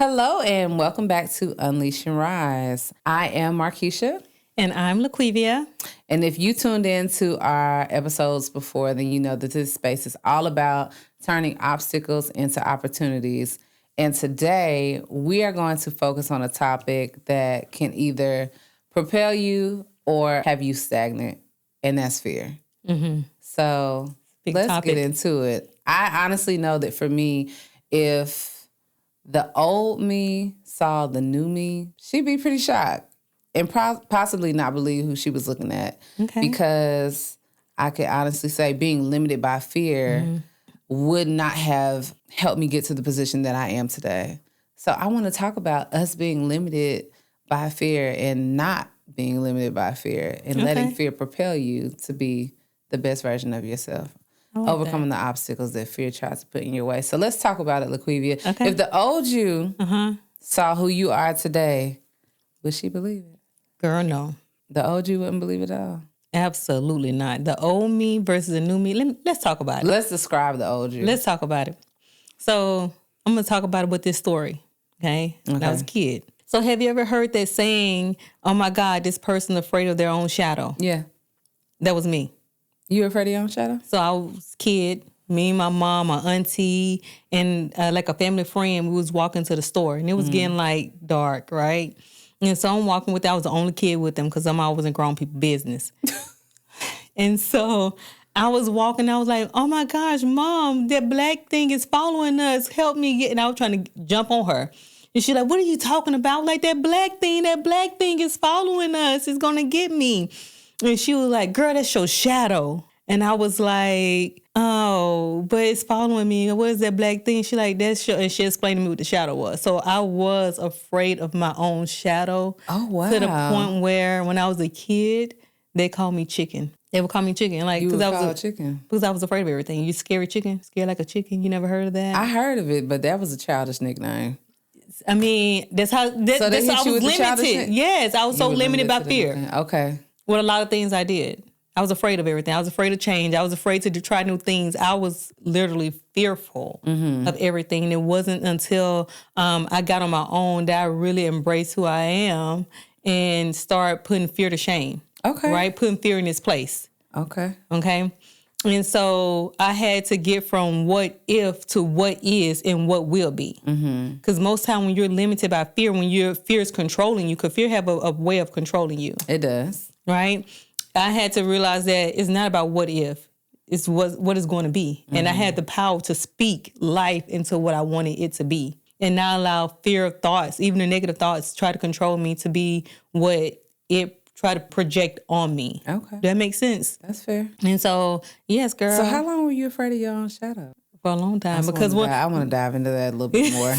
Hello and welcome back to Unleash and Rise. I am Markeisha. And I'm Laquvia. And if you tuned in to our episodes before, then you know that this space is all about turning obstacles into opportunities. And today we are going to focus on a topic that can either propel you or have you stagnant, and that's fear. Mm-hmm. So let's get into it. I honestly know that for me, if the old me saw the new me, she'd be pretty shocked and possibly not believe who she was looking at. Okay. Because I could honestly say being limited by fear would not have helped me get to the position that I am today. So I want to talk about us being limited by fear and not being limited by fear and letting fear propel you to be the best version of yourself. Overcoming the obstacles that fear tries to put in your way. So let's talk about it, Laquvia. Okay. If the old you saw who you are today, would she believe it? Girl, no. The old you wouldn't believe it at all? Absolutely not. The old me versus the new me. Let's talk about it. Let's describe the old you. Let's talk about it. So I'm going to talk about it with this story, okay? When I was a kid. So have you ever heard that saying, oh my God, this person afraid of their own shadow? Yeah. That was me. You were afraid of your own shadow? So I was a kid, me, my mom, my auntie, and like a family friend, we was walking to the store. And it was getting like dark, right? And so I'm walking with them. I was the only kid with them because I'm always in grown people business. And so I was walking. I was like, oh my gosh, Mom, that black thing is following us. Help me get. And I was trying to jump on her. And she's like, what are you talking about? Like that black thing is following us. It's going to get me. And she was like, girl, that's your shadow. And I was like, oh, but it's following me. What is that black thing? She like, that's your, and she explained to me what the shadow was. So I was afraid of my own shadow. Oh, wow. To the point where when I was a kid, they called me chicken. They would call me chicken. Like, you were called chicken? Because I was afraid of everything. You scary chicken? Scared like a chicken? You never heard of that? I heard of it, but that was a childish nickname. I mean, that's how, that's how I was limited. Yes, I was so limited by fear. Okay. With a lot of things I did. I was afraid of everything. I was afraid of change. I was afraid to try new things. I was literally fearful of everything. And it wasn't until I got on my own that I really embraced who I am and started putting fear to shame. Okay. Right? Putting fear in its place. Okay. Okay? And so I had to get from what if to what is and what will be. Because most time when you're limited by fear, when your fear is controlling you, because fear have a way of controlling you. It does. Right? I had to realize that it's not about what if. It's what is going to be. And I had the power to speak life into what I wanted it to be. And not allow fear of thoughts, even the negative thoughts, try to control me to be what it try to project on me. Okay. That makes sense. That's fair. And so, yes, girl. So how long were you afraid of your own shadow? For a long time. I want to dive into that a little bit more.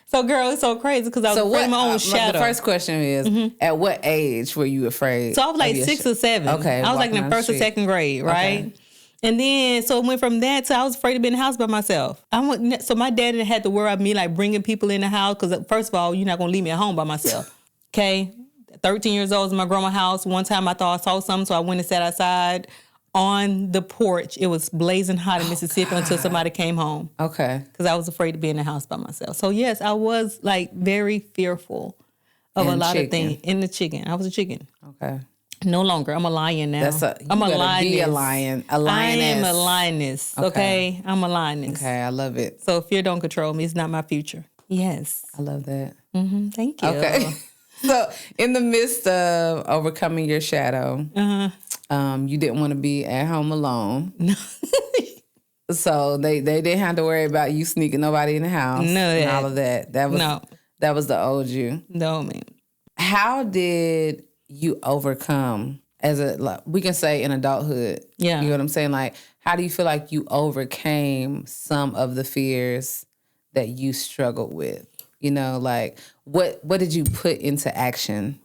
So, girl, it's so crazy because I was afraid of my own shadow. The first question is, at what age were you afraid? So I was like 6 or 7. Okay. I was like in the first or second grade, right? Okay. And then, so it went from that to I was afraid to be in the house by myself. So my daddy had to worry about me like bringing people in the house because first of all, you're not going to leave me at home by myself. Okay? 13 years old was in my grandma's house. One time I thought I saw something, so I went and sat outside on the porch. It was blazing hot in Mississippi until somebody came home. Okay. Because I was afraid to be in the house by myself. So yes, I was like very fearful of a lot of things. In the chicken. I was a chicken. Okay. No longer. I'm a lion now. I'm a lioness. Be a lion. A lioness. I am a lioness. Okay. I'm a lioness. Okay, I love it. So fear don't control me. It's not my future. Yes. I love that. Thank you. Okay. So in the midst of overcoming your shadow, you didn't want to be at home alone. No. So they didn't have to worry about you sneaking nobody in the house. And all of that. That was the old you. No, man. How did you overcome we can say in adulthood? Yeah. You know what I'm saying? Like, how do you feel like you overcame some of the fears that you struggled with? You know, like what did you put into action?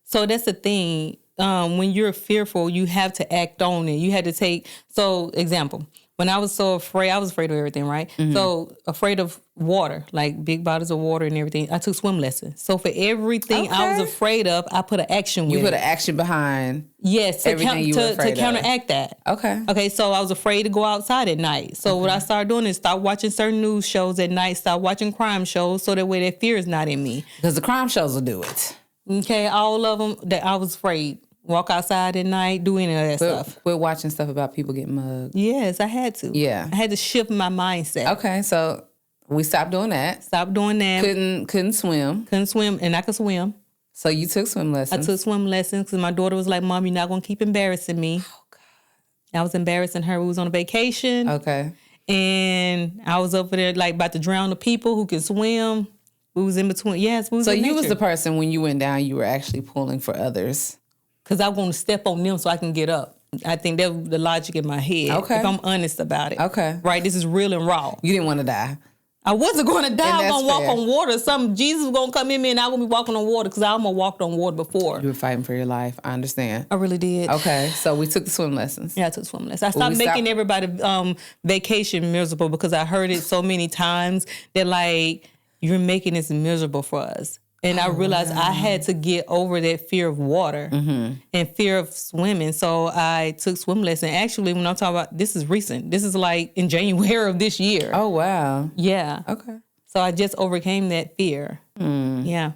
So that's the thing. When you're fearful, you have to act on it. You had to take, so example, when I was so afraid, I was afraid of everything, right? So afraid of water, like big bottles of water and everything. I took swim lessons. So for everything I was afraid of, I put an action with it. You put an action behind yes, to counteract that. Okay. Okay, so I was afraid to go outside at night. So what I started doing is start watching certain news shows at night, start watching crime shows, so that way that fear is not in me. Because the crime shows will do it. Okay, all of them that I was afraid. Walk outside at night, do any of that stuff. We're watching stuff about people getting mugged. Yes, I had to. Yeah. I had to shift my mindset. Okay, so we stopped doing that. Stop doing that. Couldn't swim. Couldn't swim, and I could swim. So you took swim lessons. I took swim lessons because my daughter was like, Mom, you're not going to keep embarrassing me. Oh, God. I was embarrassing her. We was on a vacation. Okay. And I was over there like about to drown the people who could swim. We was in between. Yes, we was So in you was nature. the person when you went down, you were actually pulling for others. Because I want to step on them so I can get up. I think that was the logic in my head. Okay. If I'm honest about it. Okay. Right? This is real and raw. You didn't want to die. I wasn't going to die. I was going to walk fair. on water. Jesus was going to come in me and I was going to be walking on water because I almost walked on water before. You were fighting for your life. I understand. I really did. Okay. So we took the swim lessons. Yeah, I took swim lessons. I stopped making everybody vacation miserable because I heard it so many times that like, you're making this miserable for us. And I realized I had to get over that fear of water and fear of swimming. So I took swim lessons. Actually, when I'm talking about, this is recent. This is like in January of this year. Oh, wow. Yeah. Okay. So I just overcame that fear. Yeah.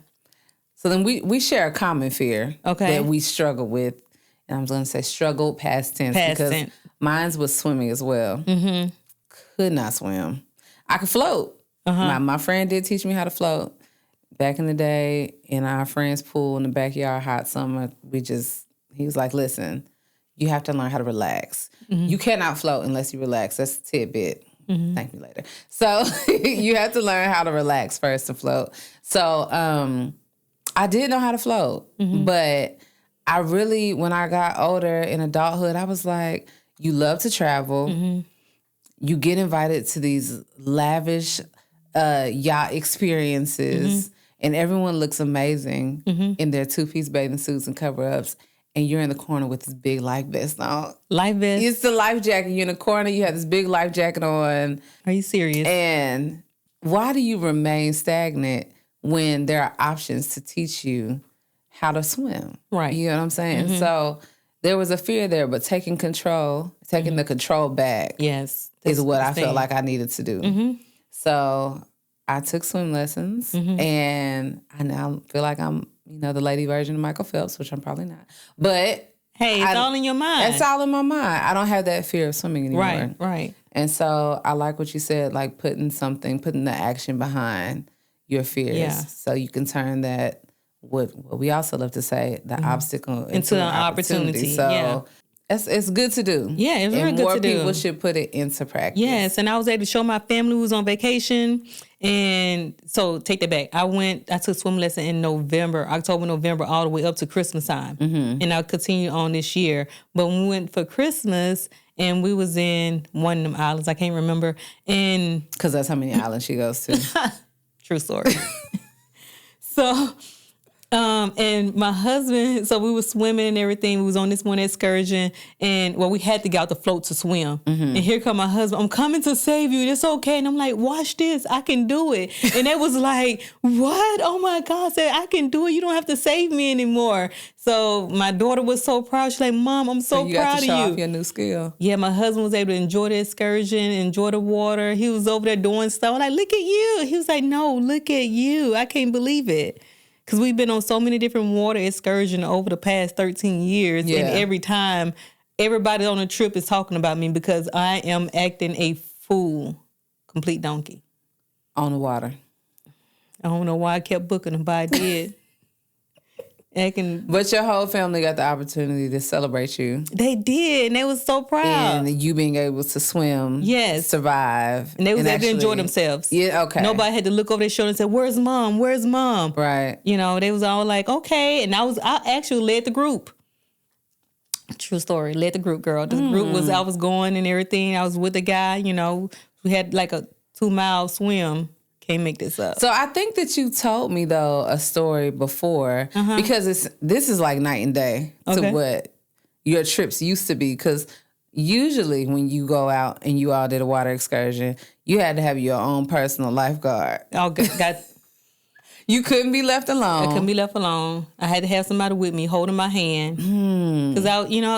So then we share a common fear Okay. that we struggle with. And I'm going to say struggle past tense because tense. mine was swimming as well. Could not swim. I could float. My friend did teach me how to float. Back in the day, in our friend's pool in the backyard, hot summer, he was like, listen, you have to learn how to relax. You cannot float unless you relax. That's a tidbit. Thank me later. So you have to learn how to relax first to float. So I did know how to float, but I really, when I got older in adulthood, I was like, you love to travel. You get invited to these lavish yacht experiences. And everyone looks amazing in their two-piece bathing suits and cover-ups. And you're in the corner with this big life vest on. Life vest? It's the life jacket. You're in the corner. You have this big life jacket on. Are you serious? And why do you remain stagnant when there are options to teach you how to swim? Right. You know what I'm saying? So there was a fear there, but taking the control back yes. is what I felt like I needed to do. So I took swim lessons, and I now feel like I'm, the lady version of Michael Phelps, which I'm probably not. But hey, it's all in your mind. It's all in my mind. I don't have that fear of swimming anymore. Right. And so I like what you said, like putting the action behind your fears, so you can turn that, what we also love to say, the obstacle into an opportunity. So it's good to do. Yeah, it's really good to do. More people should put it into practice. Yes, and I was able to show my family who was on vacation. And so take that back. I took swim lesson in October, November, all the way up to Christmas time. And I'll continue on this year. But when we went for Christmas and we was in one of them islands, I can't remember. And because that's how many islands she goes to. True story. So and my husband, so we were swimming and everything. We was on this one excursion, and we had to get out the float to swim. And here come my husband. I'm coming to save you. It's okay. And I'm like, watch this. I can do it. And it was like, what? Oh my God! I said, I can do it. You don't have to save me anymore. So my daughter was so proud. She's like, Mom, I'm so proud of you. You got to show off your new skill. Yeah, my husband was able to enjoy the excursion, enjoy the water. He was over there doing stuff. I'm like, look at you. He was like, no, look at you. I can't believe it. Because we've been on so many different water excursions over the past 13 years. Yeah. And every time, everybody on the trip is talking about me because I am acting a fool, complete donkey. On the water. I don't know why I kept booking them, but I did. But your whole family got the opportunity to celebrate you. They did, and they was so proud. And you being able to swim, survive. And they was able to enjoy themselves. Yeah, okay. Nobody had to look over their shoulder and say, where's Mom? Where's Mom? Right. They was all like, okay. And I actually led the group. True story. Led the group, girl. The group I was going and everything. I was with a guy, we had like a 2-mile swim. Can't make this up. So I think that you told me though a story before because this is like night and day to what your trips used to be. Because usually when you go out and you all did a water excursion, you had to have your own personal lifeguard. Oh, got You couldn't be left alone. I couldn't be left alone. I had to have somebody with me holding my hand. Because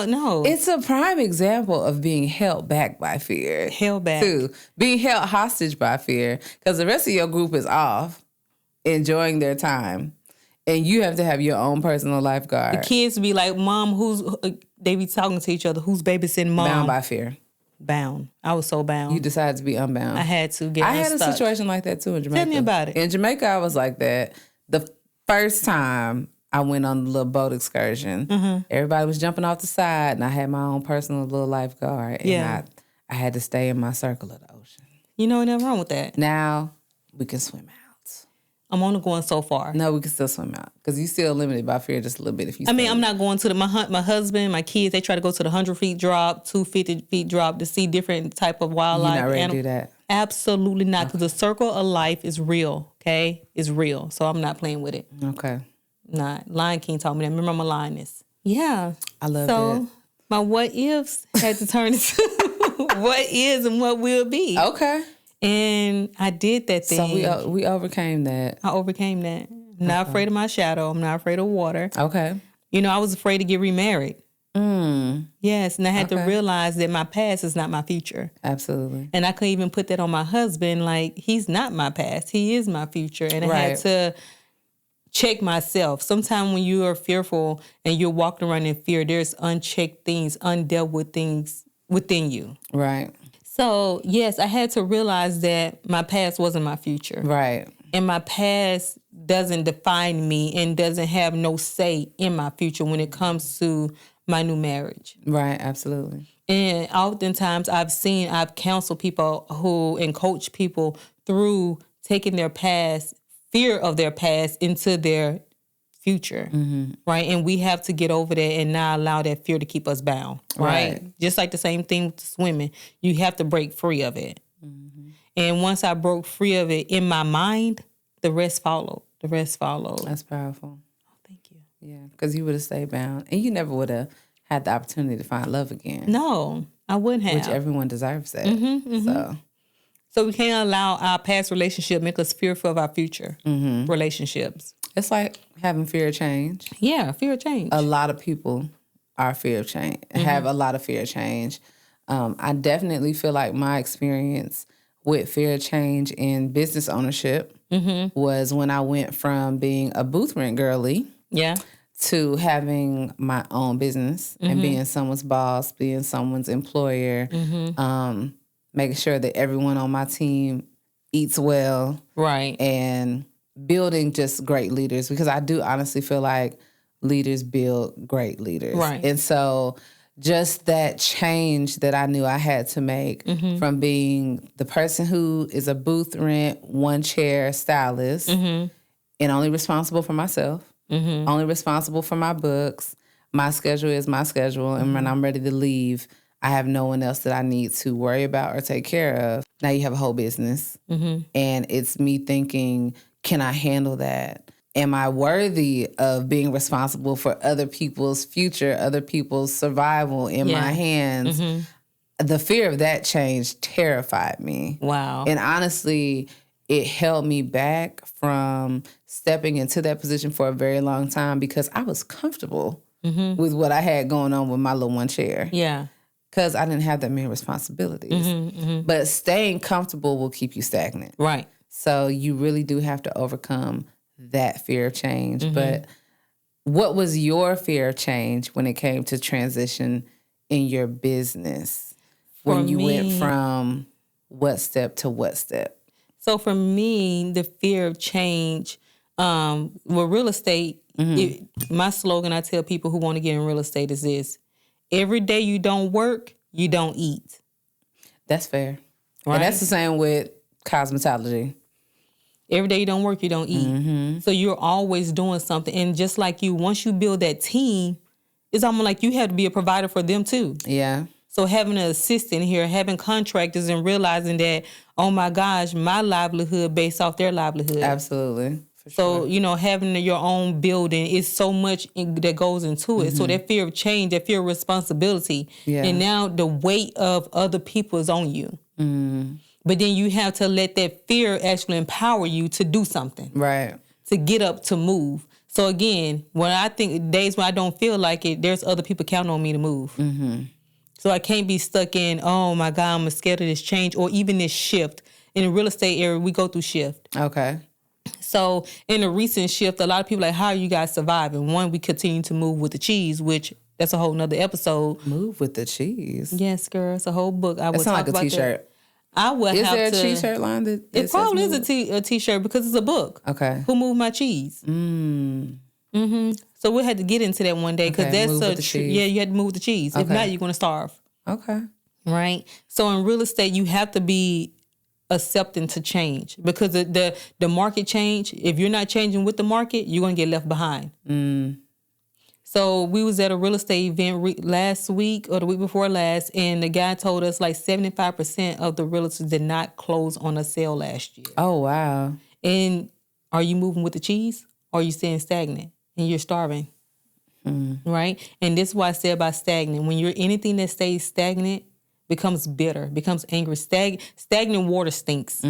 no. It's a prime example of being held back by fear. Held back. Too. Being held hostage by fear. Because the rest of your group is off, enjoying their time. And you have to have your own personal lifeguard. The kids be like, Mom, they be talking to each other, who's babysitting Mom? Bound by fear. Bound. I was so bound. You decided to be unbound. I had to get I had unstuck. a situation like that too in Jamaica. Tell me about it. In Jamaica, I was like that. The first time I went on the little boat excursion, everybody was jumping off the side, and I had my own personal little lifeguard. And I had to stay in my circle of the ocean. You know, nothing wrong with that. Now we can swim out. I'm only going so far. No, we can still swim out because you still limited by fear just a little bit. I'm not going to my husband, my kids. They try to go to the 100 feet drop, 250 feet drop to see different type of wildlife. You're not ready to do that. Absolutely not, because the circle of life is real. Okay, it's real. So I'm not playing with it. Okay. Not Lion King taught me that. Remember, I'm a lioness. Yeah. I love it. So my what ifs had to turn into what is and what will be. Okay. And I did that thing. So we overcame that. I overcame that. I'm not afraid of my shadow. I'm not afraid of water. Okay. You know, I was afraid to get remarried. Yes, and I had to realize that my past is not my future. Absolutely. And I couldn't even put that on my husband. Like, he's not my past. He is my future. And I had to check myself. Sometimes when you are fearful and you're walking around in fear, there's unchecked things, undealt with things within you. Right. So, yes, I had to realize that my past wasn't my future. Right. And my past doesn't define me and doesn't have no say in my future when it comes to my new marriage. Right, absolutely. And oftentimes I've counseled people and coached people through taking their past, fear of their past, into their future, right? And we have to get over that and not allow that fear to keep us bound, right? Just like the same thing with swimming. You have to break free of it. And once I broke free of it in my mind, the rest followed. That's powerful. Oh, thank you. Yeah, because you would have stayed bound. And you never would have had the opportunity to find love again. No, I wouldn't have. Which everyone deserves that. So we can't allow our past relationship make us fearful of our future relationships. It's like having fear of change. Yeah, fear of change. A lot of people are fear of change, have a lot of fear of change. I definitely feel like my experience with fear of change in business ownership was when I went from being a booth rent girly to having my own business and being someone's boss, being someone's employer, making sure that everyone on my team eats well. Right. And building just great leaders, because I do honestly feel like leaders build great leaders. Right. And so just that change that I knew I had to make from being the person who is a booth rent, one chair stylist and only responsible for myself, only responsible for my books. My schedule is my schedule. And when I'm ready to leave, I have no one else that I need to worry about or take care of. Now you have a whole business. And it's me thinking, can I handle that? Am I worthy of being responsible for other people's future, other people's survival in my hands? The fear of that change terrified me. Wow. And honestly, it held me back from stepping into that position for a very long time because I was comfortable with what I had going on with my little one chair. Yeah. Because I didn't have that many responsibilities. But staying comfortable will keep you stagnant. Right. So you really do have to overcome that fear of change. But what was your fear of change when it came to transition in your business? When you went from what step to what step? So for me, the fear of change, with real estate, my slogan I tell people who want to get in real estate is this: every day you don't work, you don't eat. That's fair. Right? And that's the same with cosmetology. Every day you don't work, you don't eat. So you're always doing something. And just like you, once you build that team, it's almost like you have to be a provider for them too. Yeah. So having an assistant here, having contractors, and realizing that, oh my gosh, my livelihood based off their livelihood. Absolutely. So, having your own building is so much that goes into it. So that fear of change, that fear of responsibility. Yeah. And now the weight of other people is on you. But then you have to let that fear actually empower you to do something. Right. To get up, to move. So again, when I think days when I don't feel like it, there's other people counting on me to move. So I can't be stuck in, oh my God, I'm scared of this change or even this shift. In the real estate area, we go through shift. Okay. So in a recent shift, a lot of people are like, how are you guys surviving? One, we continue to move with the cheese, which that's a whole nother episode. Move with the cheese. Yes, girl. It's a whole book. I would sound talk like a about T-shirt. I would Is have there a to, T-shirt line that it probably is a T-shirt because it's a book. Okay. Who moved my cheese? So we had to get into that one day because that's you had to move the cheese. If not, you're going to starve. Okay. Right. So in real estate, you have to be accepting to change because the market change. If you're not changing with the market, you're going to get left behind. So we was at a real estate event last week or the week before last, and the guy told us like 75% of the realtors did not close on a sale last year. Oh, wow. And are you moving with the cheese or are you staying stagnant and you're starving? Right? And this is why I said about stagnant. When you're anything that stays stagnant becomes bitter, becomes angry. Stagnant water stinks.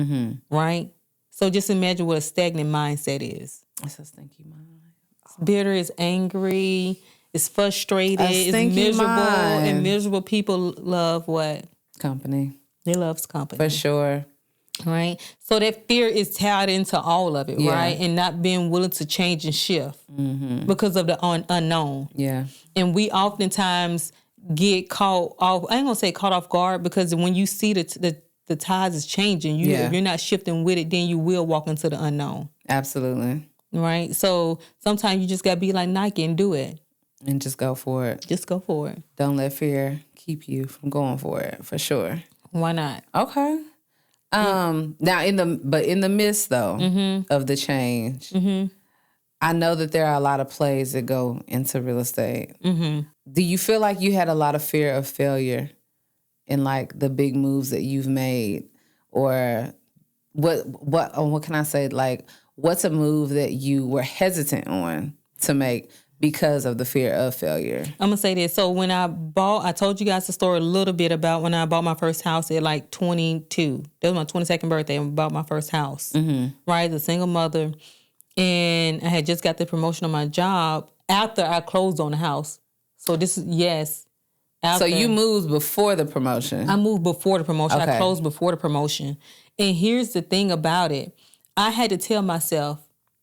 Right? So just imagine what a stagnant mindset is. It's a stinky mind. It's bitter, it's angry, it's frustrated, it's miserable. Mind. And miserable people love what? Company. They love company. For sure. Right? So that fear is tied into all of it, right? And not being willing to change and shift because of the unknown. Yeah. And we oftentimes get caught off, I ain't going to say caught off guard, because when you see the tides is changing, if you're not shifting with it, then you will walk into the unknown. Absolutely. Right? So sometimes you just got to be like Nike and do it. And just go for it. Just go for it. Don't let fear keep you from going for it, for sure. Why not? Okay. Now in the midst though of the change, I know that there are a lot of plays that go into real estate. Do you feel like you had a lot of fear of failure in like the big moves that you've made, or what can I say? Like, what's a move that you were hesitant on to make because of the fear of failure? I'm going to say this. So when I told you guys the story a little bit about when I bought my first house at like 22. That was my 22nd birthday. I bought my first house. Right? As a single mother. And I had just got the promotion on my job after I closed on the house. So this is, yes. So you moved before the promotion? I moved before the promotion. Okay. I closed before the promotion. And here's the thing about it. I had to tell myself,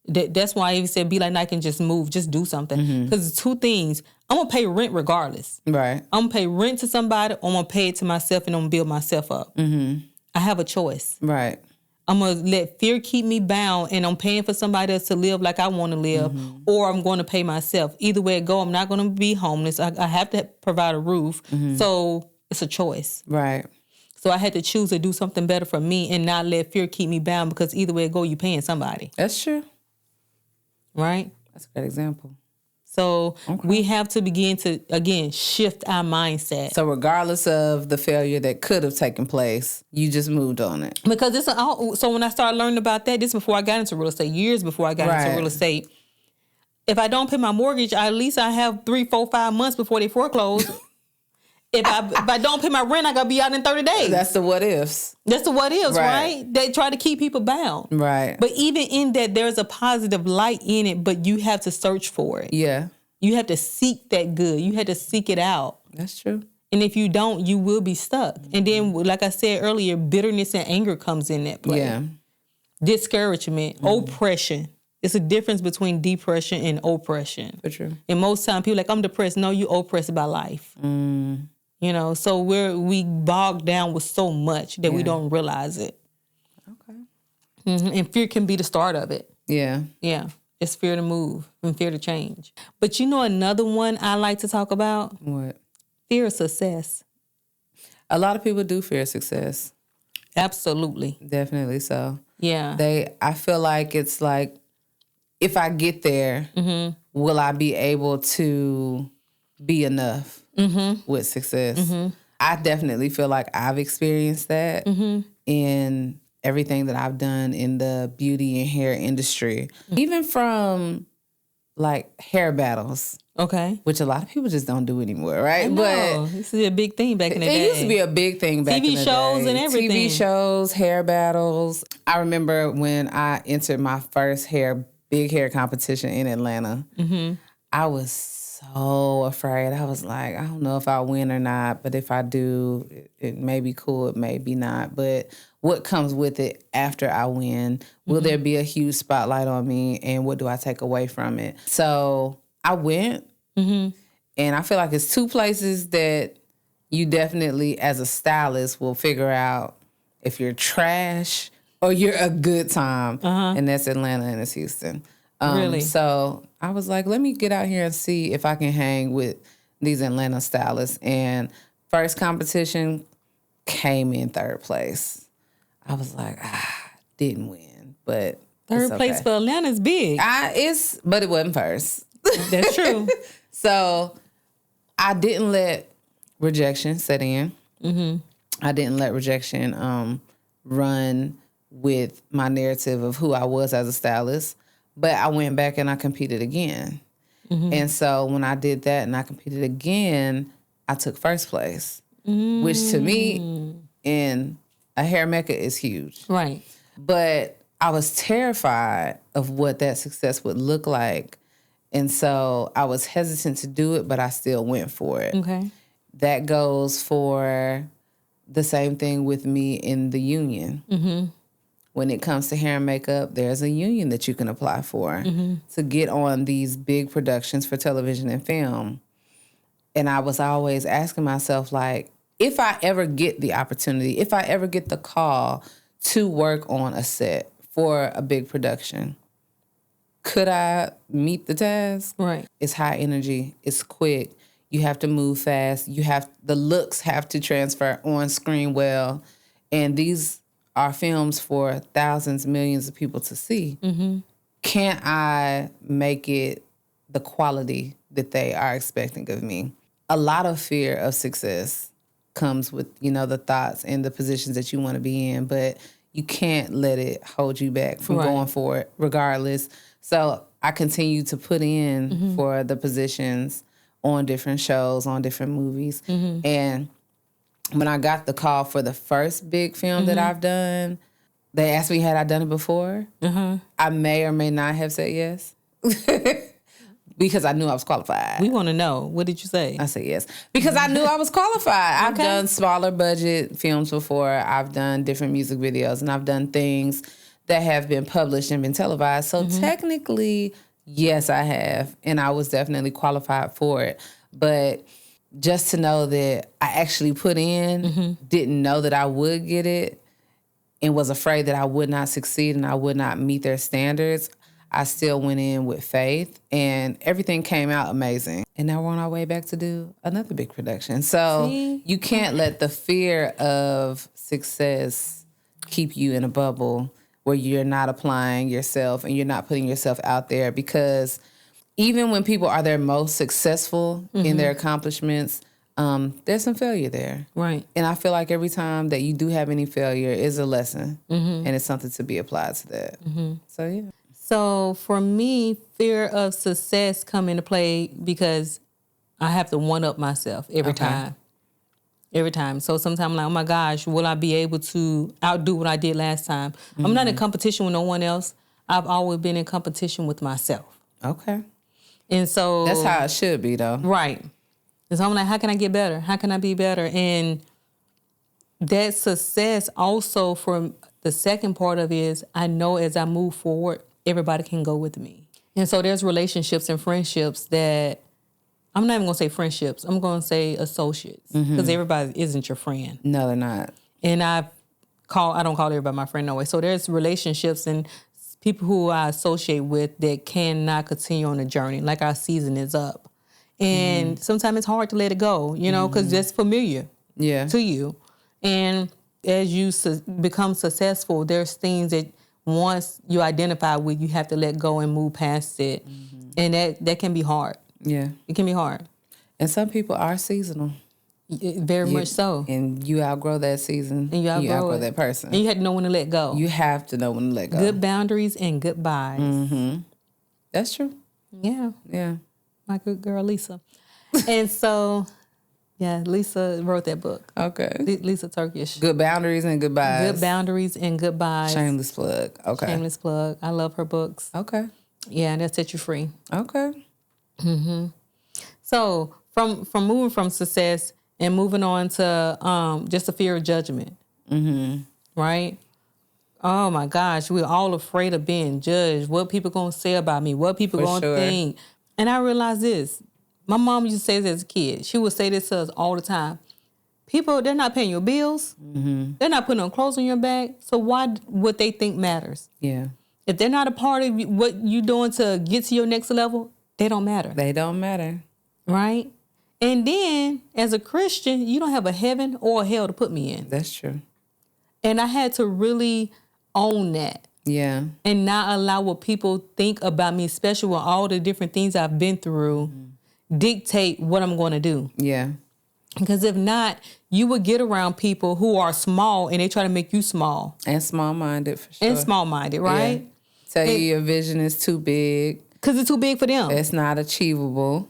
that's why I even said, be like Nike and just move, just do something. Because it's two things. I'm going to pay rent regardless. Right. I'm going to pay rent to somebody, or I'm going to pay it to myself, and I'm going to build myself up. I have a choice. Right. I'm going to let fear keep me bound, and I'm paying for somebody else to live like I want to live, or I'm going to pay myself. Either way it go, I'm not going to be homeless. I have to provide a roof. So it's a choice. Right. So I had to choose to do something better for me and not let fear keep me bound, because either way it go, you're paying somebody. That's true. Right? That's a good example. So we have to begin to, again, shift our mindset. So regardless of the failure that could have taken place, you just moved on it. Because so when I started learning about that, this before I got into real estate, years before I got into real estate, if I don't pay my mortgage, at least I have 3, 4, 5 months before they foreclose. If I don't pay my rent, I gotta be out in 30 days. That's the what ifs. That's the what ifs, right? They try to keep people bound. Right. But even in that, there's a positive light in it, but you have to search for it. Yeah. You have to seek that good. You have to seek it out. That's true. And if you don't, you will be stuck. And then, like I said earlier, bitterness and anger comes in that play. Yeah. Discouragement, oppression. It's a difference between depression and oppression. For true. And most time people are like, I'm depressed. No, you oppressed by life. You know, so we bogged down with so much that we don't realize it. Okay. And fear can be the start of it. Yeah. Yeah. It's fear to move and fear to change. But you know another one I like to talk about? What? Fear of success. A lot of people do fear success. Absolutely. Definitely so. Yeah. I feel like it's like, if I get there, will I be able to be enough with success? I definitely feel like I've experienced that. And everything that I've done in the beauty and hair industry, even from like hair battles. Okay. Which a lot of people just don't do anymore, right? I know. This is a big thing back in the day. It used to be a big thing back in the day. TV shows and everything. TV shows, hair battles. I remember when I entered my first big hair competition in Atlanta. Mm-hmm. I was so afraid. I was like, I don't know if I'll win or not, but if I do, it may be cool, it may be not. But what comes with it after I win? Will there be a huge spotlight on me? And what do I take away from it? So I went, and I feel like it's two places that you definitely, as a stylist, will figure out if you're trash or you're a good time. And that's Atlanta and it's Houston. Really? So I was like, let me get out here and see if I can hang with these Atlanta stylists. And first competition came in third place. I was like, didn't win, but third place for Atlanta is big. But it wasn't first. That's true. So I didn't let rejection set in. I didn't let rejection run with my narrative of who I was as a stylist. But I went back and I competed again. And so when I did that and I competed again, I took first place, which to me in a hair mecca is huge. Right. But I was terrified of what that success would look like. And so I was hesitant to do it, but I still went for it. Okay. That goes for the same thing with me in the union. When it comes to hair and makeup, there's a union that you can apply for to get on these big productions for television and film. And I was always asking myself, like, if I ever get the opportunity, if I ever get the call to work on a set for a big production, could I meet the task? Right. It's high energy. It's quick. You have to move fast. The looks have to transfer on screen well. And these are films for thousands, millions of people to see. Can't I make it the quality that they are expecting of me? A lot of fear of success comes with, the thoughts and the positions that you want to be in, but you can't let it hold you back from going for it regardless. So I continue to put in for the positions on different shows, on different movies. And when I got the call for the first big film that I've done, they asked me, had I done it before? I may or may not have said yes. Because I knew I was qualified. We want to know. What did you say? I said yes. Because I knew I was qualified. I've done smaller budget films before. I've done different music videos. And I've done things that have been published and been televised. So technically, yes, I have. And I was definitely qualified for it. But just to know that I actually put in, didn't know that I would get it, and was afraid that I would not succeed and I would not meet their standards, I still went in with faith, and everything came out amazing. And now we're on our way back to do another big production. So you can't let the fear of success keep you in a bubble where you're not applying yourself and you're not putting yourself out there, because even when people are their most successful in their accomplishments, there's some failure there. Right. And I feel like every time that you do have any failure is a lesson, and it's something to be applied to that. So, yeah. So for me, fear of success come into play because I have to one-up myself every time. Every time. So sometimes I'm like, oh my gosh, will I be able to outdo what I did last time? I'm not in competition with no one else. I've always been in competition with myself. Okay. And so that's how it should be, though. Right. And so I'm like, how can I get better? How can I be better? And that success also, from the second part of it, is I know as I move forward, everybody can go with me. And so there's relationships and friendships that, I'm not even going to say friendships, I'm going to say associates, because everybody isn't your friend. No, they're not. And I don't call everybody my friend no way. So there's relationships and people who I associate with that cannot continue on the journey, like our season is up. And sometimes it's hard to let it go, because that's familiar to you. And as you become successful, there's things that once you identify with, you have to let go and move past it. And that can be hard. Yeah. It can be hard. And some people are seasonal. Very much so. And you outgrow that season. And you outgrow that person. And you had to know when to let go. You have to know when to let go. Good boundaries and goodbyes. Mm-hmm. That's true. Yeah. Yeah. My good girl, Lisa. And so, yeah, Lisa wrote that book. Okay. Lisa Turkish. Good boundaries and goodbyes. Good boundaries and goodbyes. Shameless plug. Okay. Shameless plug. I love her books. Okay. Yeah, and that set you free. Okay. Mm-hmm. So from moving from success and moving on to just the fear of judgment. Mm-hmm. Right? Oh my gosh, we're all afraid of being judged. What people gonna say about me? What people gonna think? And I realized this. My mom used to say this as a kid. She would say this to us all the time. People, they're not paying your bills. Mm-hmm. They're not putting on clothes on your back. So why what they think matters? Yeah. If they're not a part of what you're doing to get to your next level, they don't matter. They don't matter. Right? And then, as a Christian, you don't have a heaven or a hell to put me in. That's true. And I had to really own that. Yeah. And not allow what people think about me, especially with all the different things I've been through, dictate what I'm going to do. Yeah. Because if not, you would get around people who are small and they try to make you small. And small-minded, for sure. And small-minded, right? Yeah. Tell you your vision is too big. Because it's too big for them. It's not achievable.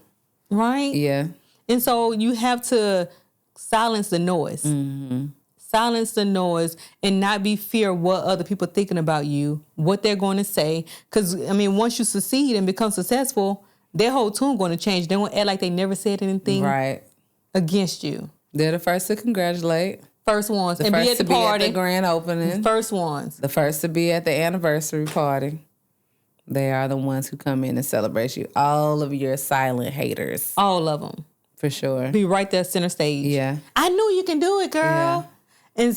Right? Yeah. And so you have to silence the noise. Mm-hmm. Silence the noise and not be fear what other people are thinking about you, what they're going to say. Because, I mean, once you succeed and become successful, their whole tune going to change. They're going to act like they never said anything against you. They're the first to congratulate. First ones. The and first be at the to party. be at the grand opening. First ones. The first to be at the anniversary party. They are the ones who come in and celebrate you. All of your silent haters. All of them. For sure. Be right there center stage. Yeah. I knew you can do it, girl. Yeah. And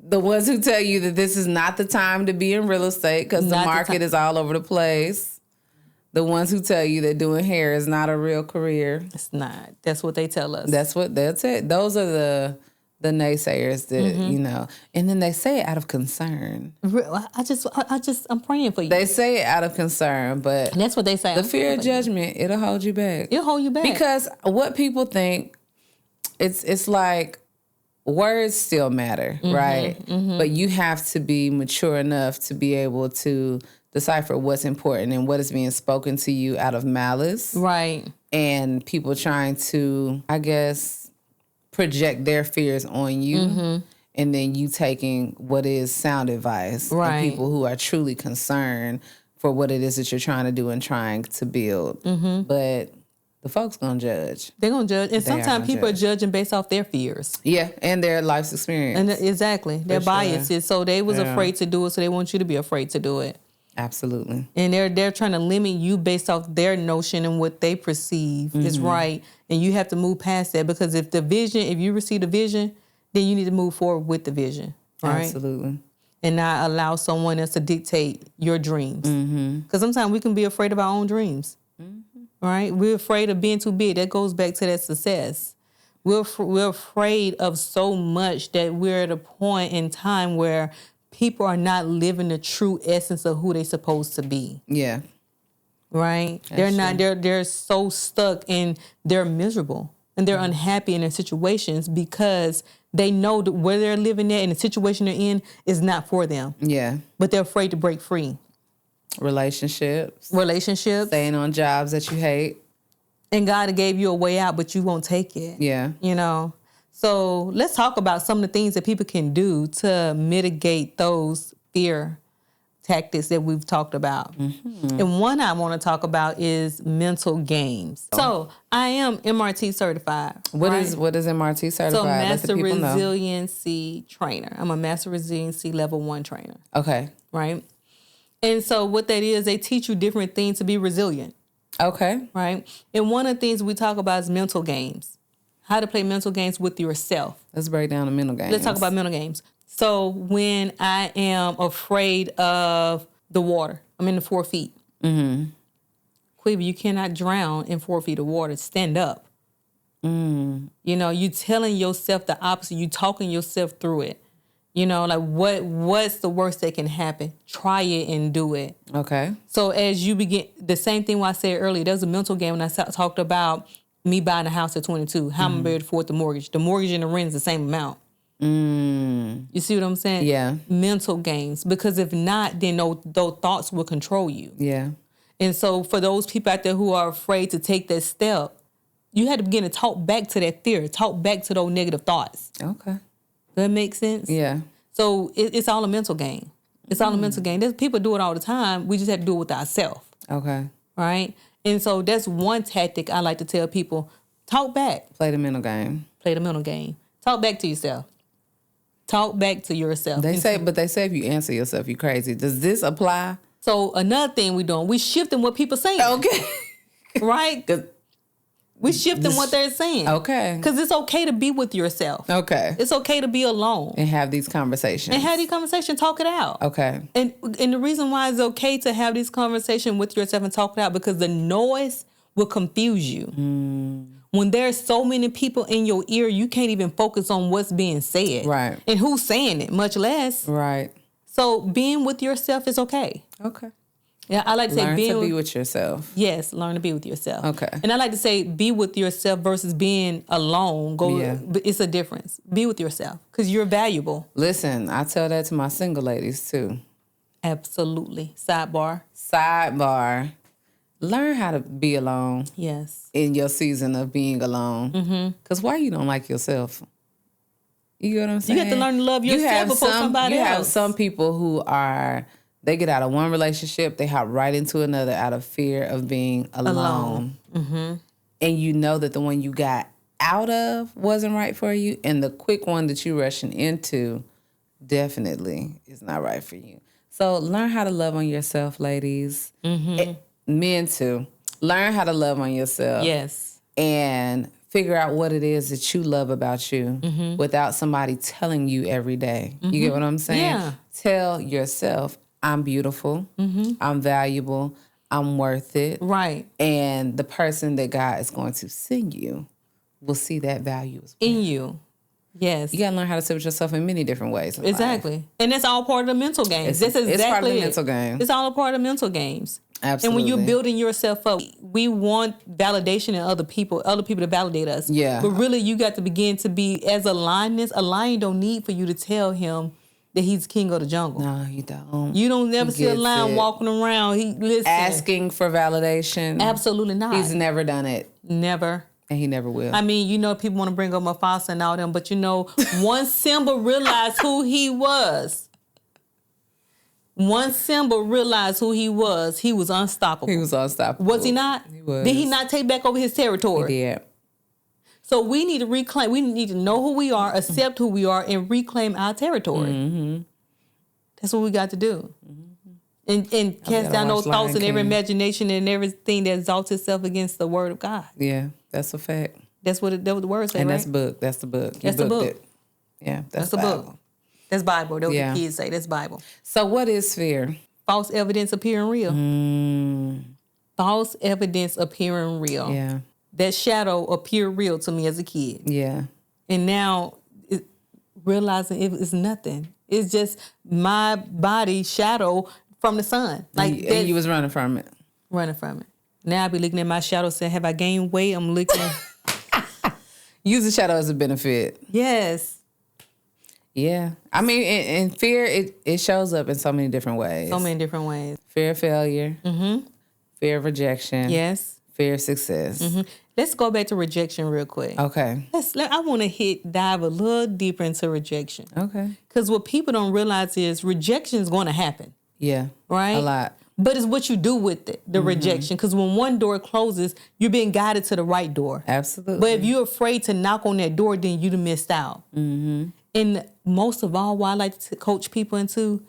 the ones who tell you that this is not the time to be in real estate because the market is all over the place. The ones who tell you that doing hair is not a real career. It's not. That's what they tell us. That's what they'll tell. Those are the naysayers that, you know. And then they say it out of concern. I'm praying for you. They say it out of concern, but that's what they say. The fear of judgment, it'll hold you back. It'll hold you back. Because what people think, it's like words still matter, right? Mm-hmm. But you have to be mature enough to be able to decipher what's important and what is being spoken to you out of malice. Right. And people trying to, I guess, project their fears on you. Mm-hmm. And then you taking what is sound advice. Right. And people who are truly concerned for what it is that you're trying to do and trying to build. Mm-hmm. But the folks gonna judge. They're gonna judge. And sometimes people are judging based off their fears. Yeah, and their life's experience. And exactly. Their biases. So they was afraid to do it, so they want you to be afraid to do it. Absolutely. And they're trying to limit you based off their notion and what they perceive is right. And you have to move past that, because if you receive the vision, then you need to move forward with the vision. Right? Absolutely. And not allow someone else to dictate your dreams. Because sometimes we can be afraid of our own dreams. Right? We're afraid of being too big. That goes back to that success. We're afraid of so much that we're at a point in time where people are not living the true essence of who they're supposed to be. Yeah. Right? They're so stuck and they're miserable and they're unhappy in their situations because they know that where they're living at and the situation they're in is not for them. Yeah. But they're afraid to break free. Relationships. Staying on jobs that you hate. And God gave you a way out, but you won't take it. Yeah. You know? So let's talk about some of the things that people can do to mitigate those fear tactics that we've talked about. Mm-hmm. And one I want to talk about is mental games. So I am MRT certified. What is MRT certified? So Master Resiliency Trainer. I'm a Master Resiliency Level 1 trainer. Okay. Right? And so what that is, they teach you different things to be resilient. Okay. Right? And one of the things we talk about is mental games. How to play mental games with yourself. Let's break down the mental games. Let's talk about mental games. So when I am afraid of the water, I'm in the 4 feet. Mm-hmm. Quiver, you cannot drown in 4 feet of water. Stand up. Mm. You know, you telling yourself the opposite. You talking yourself through it. You know, like what's the worst that can happen? Try it and do it. Okay. So as you begin, the same thing what I said earlier, there's a mental game when I talked about me buying a house at 22. How am I going to be able to afford the mortgage? The mortgage and the rent is the same amount. You see what I'm saying? Yeah. Mental games. Because if not, then those thoughts will control you. Yeah. And so for those people out there who are afraid to take that step, you had to begin to talk back to that fear, talk back to those negative thoughts. Okay. Does that make sense? Yeah. So it's all a mental game. It's all a mental game. People do it all the time. We just have to do it with ourselves. Okay. Right? And so that's one tactic I like to tell people. Talk back. Play the mental game. Play the mental game. Talk back to yourself. Talk back to yourself. They say if you answer yourself, you crazy. Does this apply? So another thing we doing, we shifting what people saying. Okay. Right? We shifting what they're saying. Okay. Because it's okay to be with yourself. Okay. It's okay to be alone. And have these conversations. Talk it out. Okay. And the reason why it's okay to have this conversation with yourself and talk it out, because the noise will confuse you. When there's so many people in your ear, you can't even focus on what's being said. Right. And who's saying it, much less. Right. So being with yourself is okay. Okay. Yeah, I like to say learn to be with yourself. Yes, learn to be with yourself. Okay. And I like to say be with yourself versus being alone. But it's a difference. Be with yourself because you're valuable. Listen, I tell that to my single ladies too. Absolutely. Sidebar. Learn how to be alone. Yes. In your season of being alone. Because why you don't like yourself? You get what I'm saying? You have to learn to love yourself before somebody else. You have some people who they get out of one relationship, they hop right into another out of fear of being alone. And you know that the one you got out of wasn't right for you, and the quick one that you're rushing into definitely is not right for you. So learn how to love on yourself, ladies. Men too. Learn how to love on yourself. Yes. And figure out what it is that you love about you without somebody telling you every day. You get what I'm saying? Yeah. Tell yourself, I'm beautiful, I'm valuable, I'm worth it. Right. And the person that God is going to send you will see that value as well. In you. Yes. You got to learn how to sit with yourself in many different ways. Exactly. And that's all part of the mental games. It's part of the mental game. It's all a part of mental games. Absolutely. And when you're building yourself up, we want validation in other people to validate us. Yeah. But really, you got to begin to be, as a lioness, a lion don't need for you to tell him that he's king of the jungle. No, you don't. You don't never see a lion walking around. Asking for validation. Absolutely not. He's never done it. Never. And he never will. I mean, people want to bring up Mufasa and all them, but once Simba realized who he was, he was unstoppable. He was unstoppable. Was he not? He was. Did he not take back over his territory? He did. So we need to reclaim. We need to know who we are, accept who we are, and reclaim our territory. That's what we got to do. And cast down those thoughts and every imagination and everything that exalts itself against the word of God. Yeah, that's a fact. That's what the word says, and right? That's the book. That's the book. That's the book. It. Yeah, that's the book. That's Bible. That's what the kids say. That's Bible. So what is fear? False evidence appearing real. False evidence appearing real. Yeah. That shadow appeared real to me as a kid. Yeah. And now realizing it is nothing. It's just my body shadow from the sun. And you was running from it. Running from it. Now I be looking at my shadow saying, have I gained weight? I'm looking. Use the shadow as a benefit. Yes. Yeah. I mean, in fear, it shows up in so many different ways. So many different ways. Fear of failure. Fear of rejection. Yes. Fear of success. Let's go back to rejection real quick. Okay. I want to dive a little deeper into rejection. Okay. Because what people don't realize is rejection is going to happen. Yeah. Right? A lot. But it's what you do with it, the rejection. Because when one door closes, you're being guided to the right door. Absolutely. But if you're afraid to knock on that door, then you'd have missed out. And most of all, what I like to coach people into,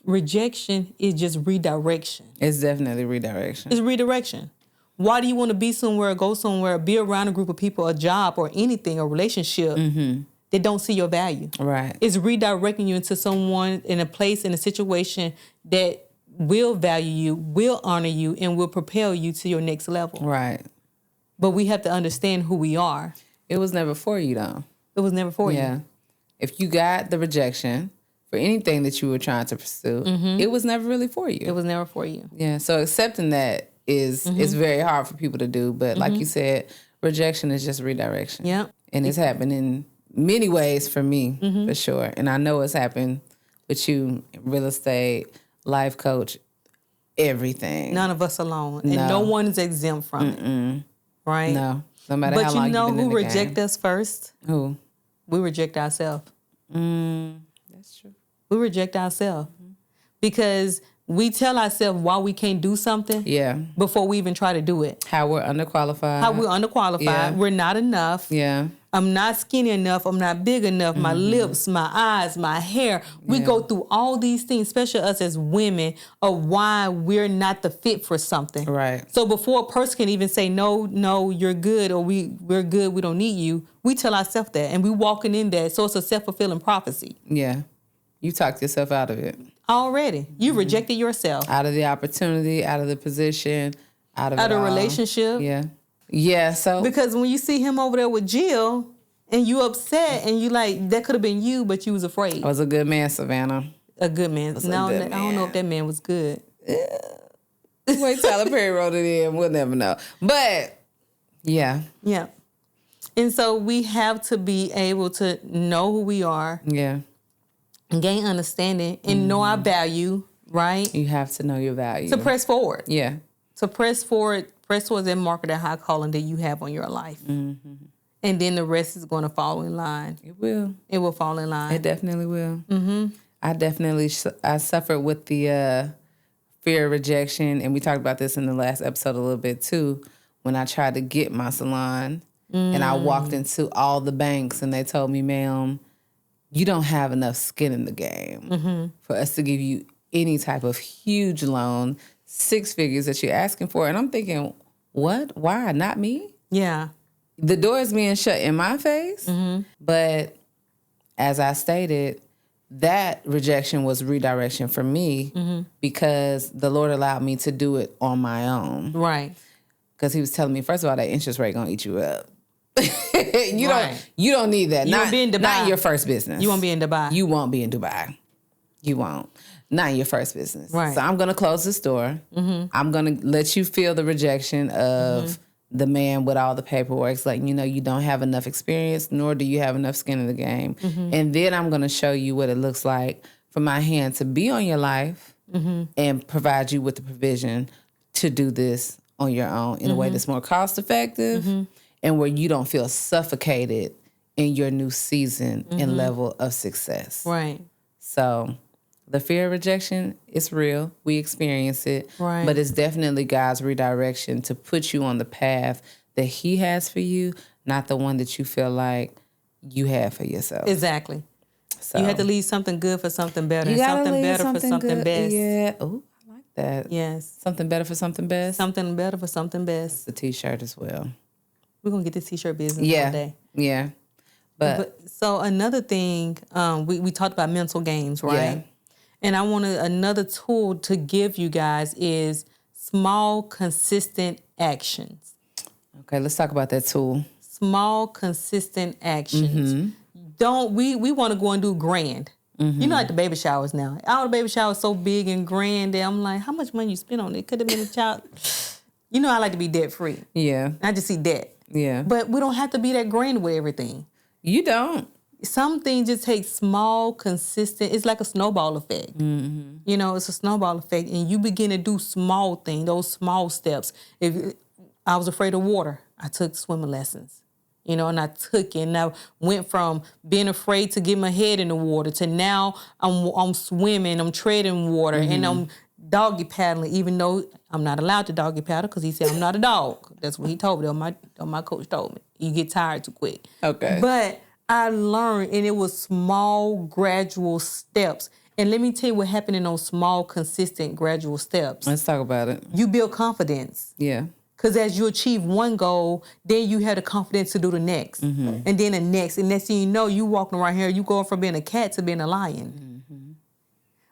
rejection is just redirection. It's definitely redirection. It's redirection. Why do you want to be somewhere, go somewhere, be around a group of people, a job or anything, a relationship that don't see your value? Right. It's redirecting you into someone in a place, in a situation that will value you, will honor you, and will propel you to your next level. Right. But we have to understand who we are. It was never for you, though. It was never for you. Yeah. If you got the rejection for anything that you were trying to pursue, it was never really for you. It was never for you. Yeah. So accepting that is very hard for people to do. But like you said, Rejection is just redirection. Yep. And it's happened in many ways for me, for sure. And I know it's happened with you, real estate, life coach, everything. None of us alone. And no one is exempt from it. Right? No. No matter how long you've been in the game. But you know who reject us first? Who? We reject ourselves. That's true. We reject ourselves. Because we tell ourselves why we can't do something before we even try to do it. How we're underqualified. How we're underqualified. Yeah. We're not enough. Yeah. I'm not skinny enough. I'm not big enough. My lips, my eyes, my hair. We go through all these things, especially us as women, of why we're not the fit for something. Right. So before a person can even say, no, you're good, or we're good, we don't need you, we tell ourselves that, and we walking in that. So it's a self-fulfilling prophecy. Yeah. You talked yourself out of it. Already. You rejected yourself. Out of the opportunity, out of the position, out of a relationship. Yeah. Yeah, so. Because when you see him over there with Jill, and you upset, and you like, that could have been you, but you was afraid. I was a good man, Savannah. A good man. No, I don't know if that man was good. Wait, Tyler Perry wrote it in. We'll never know. But, yeah. Yeah. And so we have to be able to know who we are. Yeah. Gain understanding and know our value, right? You have to know your value. To press forward. Yeah. To press forward, press towards that mark of that high calling that you have on your life. And then the rest is going to fall in line. It will. It will fall in line. It definitely will. I suffered with the fear of rejection, and we talked about this in the last episode a little bit too, when I tried to get my salon, and I walked into all the banks, and they told me, ma'am, you don't have enough skin in the game for us to give you any type of huge loan, 6 figures that you're asking for. And I'm thinking, what? Why? Not me? Yeah. The door is being shut in my face. But as I stated, that rejection was redirection for me because the Lord allowed me to do it on my own. Right. Because he was telling me, first of all, that interest rate going to eat you up. You don't need that. You won't be in Dubai. Not in your first business. You won't be in Dubai. You won't be in Dubai. You won't. Not in your first business. Right. So I'm going to close this door. I'm going to let you feel the rejection of the man with all the paperwork. It's like, you don't have enough experience, nor do you have enough skin in the game. And then I'm going to show you what it looks like for my hand to be on your life and provide you with the provision to do this on your own in a way that's more cost effective and where you don't feel suffocated in your new season and level of success. Right. So the fear of rejection, it's real. We experience it. Right. But it's definitely God's redirection to put you on the path that he has for you, not the one that you feel like you have for yourself. Exactly. So you have to leave something good for something better. You gotta something leave better something for something good. best. Yeah. Oh, I like that. Yes. Something better for something best. Something better for something best. It's a t-shirt as well. We're going to get the t-shirt business one day. Yeah. But so another thing, we talked about mental games, right? Yeah. And I wanted another tool to give you guys is small, consistent actions. Okay, let's talk about that tool. Small, consistent actions. We want to go and do grand. You know, like the baby showers now. All the baby showers so big and grand that I'm like, how much money you spend on it? Could have been a child. I like to be debt free. Yeah. I just see debt. Yeah. But we don't have to be that grand with everything. You don't. Some things just take small, consistent. It's like a snowball effect. It's a snowball effect, and you begin to do small things, those small steps. If I was afraid of water, I took swimming lessons. And I took it, and I went from being afraid to get my head in the water to now I'm swimming, I'm treading water, and I'm doggy paddling, even though I'm not allowed to doggy paddle because he said I'm not a dog. That's what he told me. Or my coach told me. You get tired too quick. Okay. But I learned, and it was small, gradual steps. And let me tell you what happened in those small, consistent, gradual steps. Let's talk about it. You build confidence. Yeah. Because as you achieve one goal, then you have the confidence to do the next. And then the next. And next thing you know, you walking around here, you going from being a cat to being a lion.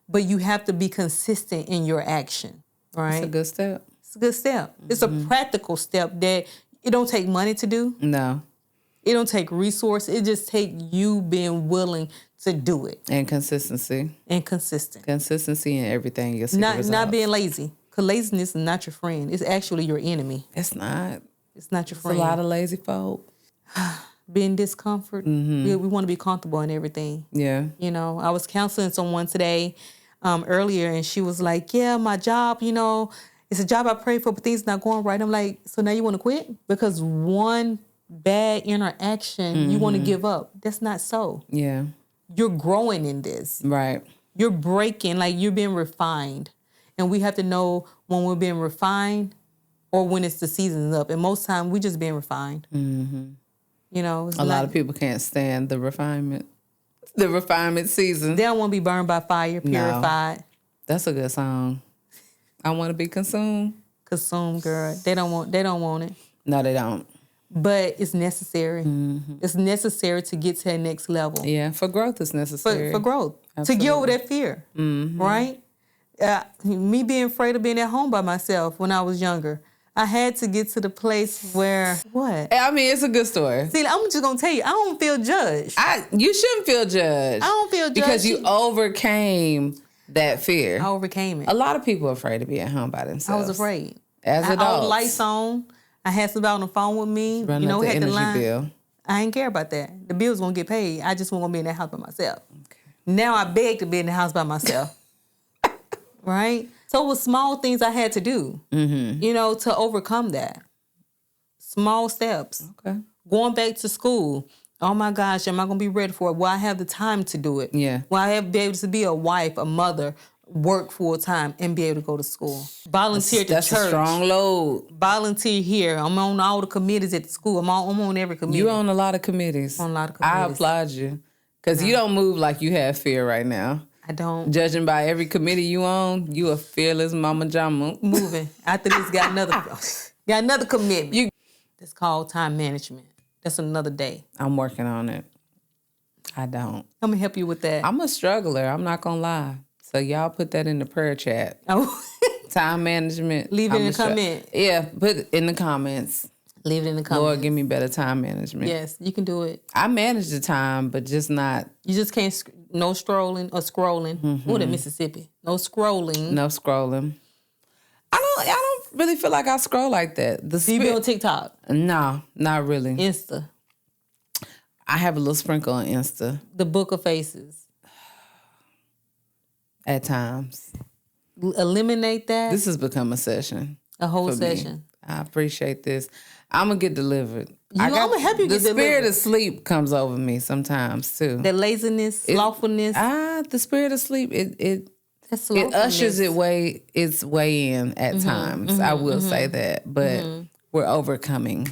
But you have to be consistent in your action, right? It's a good step. It's a good step. It's a practical step that it don't take money to do. No. It don't take resources. It just take you being willing to do it. And consistency. And consistent. Consistency in everything. You'll see Not being lazy. Because laziness is not your friend. It's actually your enemy. It's not. It's not your It's friend. a lot of lazy folk. Being discomfort. We want to be comfortable in everything. Yeah. You know, I was counseling someone today earlier, and she was like, yeah, my job, you know, it's a job I prayed for, but things not going right. I'm like, so now you want to quit? Because one bad interaction, you want to give up. That's not so. Yeah. You're growing in this. Right. You're breaking, like you're being refined. And we have to know when we're being refined or when it's the season's up. And most time we just being refined. You know, A lot of people can't stand the refinement season. They don't want to be burned by fire, purified. No. That's a good song. I want to be consumed. Consumed, girl. They don't want it. No, they don't. But it's necessary. It's necessary to get to that next level. Yeah, for growth it's necessary. For growth. Absolutely. To get over that fear. Right? Me being afraid of being at home by myself when I was younger. I had to get to the place where, what? I mean, it's a good story. See, I'm just going to tell you, I don't feel judged. You shouldn't feel judged. I don't feel judged. Because you overcame that fear. I overcame it. A lot of people are afraid to be at home by themselves. I was afraid. As adults. All the lights on. I had somebody on the phone with me. Running you know, up the had the energy line. bill. I ain't care about that. The bill's going to get paid. I just want to be in that house by myself. Okay. Now I beg to be in the house by myself. Right? So it was small things I had to do, you know, to overcome that. Small steps. Okay. Going back to school. Oh my gosh, am I going to be ready for it? Will I have the time to do it? Yeah. Will I be able to be a wife, a mother, work full time, and be able to go to school? Volunteer to church. That's a strong load. Volunteer here. I'm on all the committees at the school. I'm on every committee. You're on a lot of committees. On a lot of committees. I applaud you. Because you don't move like you have fear right now. I don't. Judging by every committee you on, you a fearless mama jama. Moving. After this, got another commitment. It's called time management. That's another day. I'm working on it. I don't. I'm going to help you with that. I'm a struggler. I'm not going to lie. So y'all put that in the prayer chat. Oh. Time management. Leave it in the comment. Yeah, put it in the comments. Leave it in the comments. Lord, give me better time management. Yes, you can do it. I manage the time, but just not. You just can't, no strolling or scrolling. Ooh, the Mississippi. No scrolling. No scrolling. I don't really feel like I scroll like that. Do you be on TikTok? No, not really. Insta. I have a little sprinkle on Insta. The Book of Faces. At times. Eliminate that. This has become a session. A whole session. Me. I appreciate this. I'm going to get delivered. I'm going to help you get delivered. The spirit of sleep comes over me sometimes, too. That laziness, slothfulness. The spirit of sleep, it ushers its way in at times. I will say that. But we're overcoming,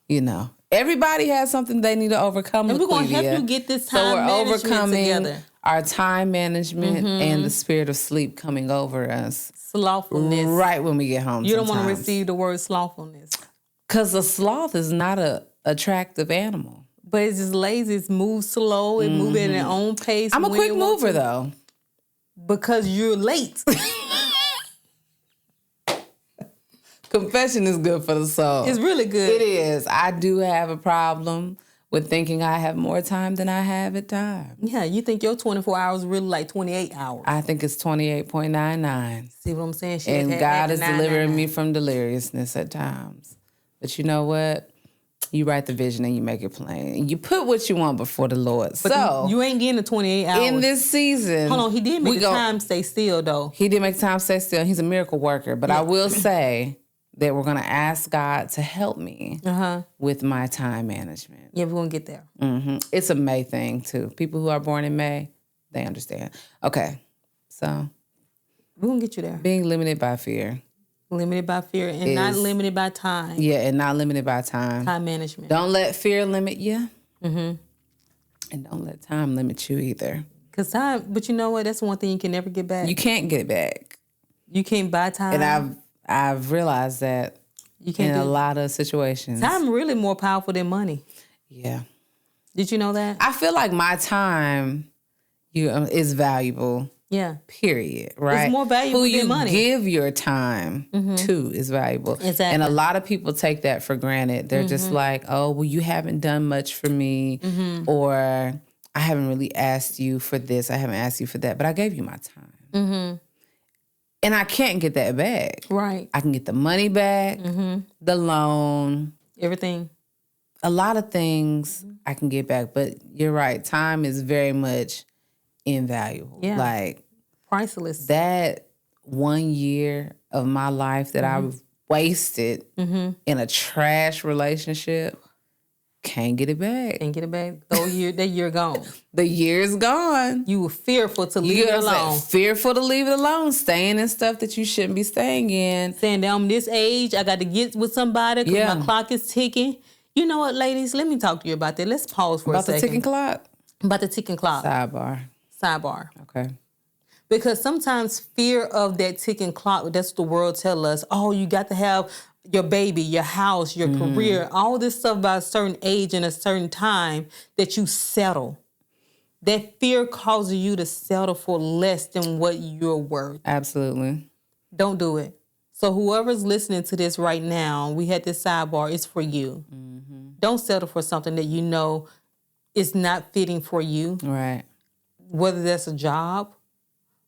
you know. Everybody has something they need to overcome. And we're going to help you get this time management together. Our time management and the spirit of sleep coming over us. Slothfulness. Right when we get home. You don't want to receive the word slothfulness. Because a sloth is not a attractive animal. But it's just lazy. It moves slow. It moves at its own pace. I'm a quick mover, though. Because you're late. Confession is good for the soul. It's really good. It is. I do have a problem with thinking I have more time than I have at times. Yeah, you think your 24 hours is really like 28 hours. I think it's 28.99. See what I'm saying? And God is delivering me from deliriousness at times. But you know what? You write the vision and you make it plain. You put what you want before the Lord. But so you ain't getting the 28 hours. In this season. Hold on, he did make the time stay still, though. He did make time stay still. He's a miracle worker. But I will say that we're going to ask God to help me with my time management. Yeah, we're going to get there. It's a May thing, too. People who are born in May, they understand. Okay, so. We're going to get you there. Being limited by fear. Limited by fear and not limited by time. Yeah, and not limited by time. Time management. Don't let fear limit you. And don't let time limit you either. Because time, but you know what? That's one thing you can never get back. You can't get it back. You can't buy time. And I've realized that you can't in a lot of situations. Time really more powerful than money. Yeah. Did you know that? I feel like my time is valuable. Yeah. Period. Right? It's more valuable than money. Who you give your time to is valuable. Exactly. And a lot of people take that for granted. They're just like, oh, well, you haven't done much for me. Or I haven't really asked you for this. I haven't asked you for that. But I gave you my time. And I can't get that back. Right. I can get the money back, the loan, Everything. A lot of things I can get back, but you're right. Time is very much invaluable. Yeah. Like Priceless. that 1 year of my life that I wasted in a trash relationship, can't get it back. Can't get it back. That year gone. The year's gone. You were fearful to leave it alone. Fearful to leave it alone. Staying in stuff that you shouldn't be staying in. Saying that I'm this age, I got to get with somebody because my clock is ticking. You know what, ladies? Let me talk to you about that. Let's pause for a second. About the ticking clock? About the ticking clock. Sidebar. Okay. Because sometimes fear of that ticking clock, that's what the world tell us. Oh, you got to have your baby, your house, your career, all this stuff by a certain age and a certain time that you settle. That fear causes you to settle for less than what you're worth. Absolutely. Don't do it. So whoever's listening to this right now, we had this sidebar, it's for you. Don't settle for something that you know is not fitting for you. Right. Whether that's a job,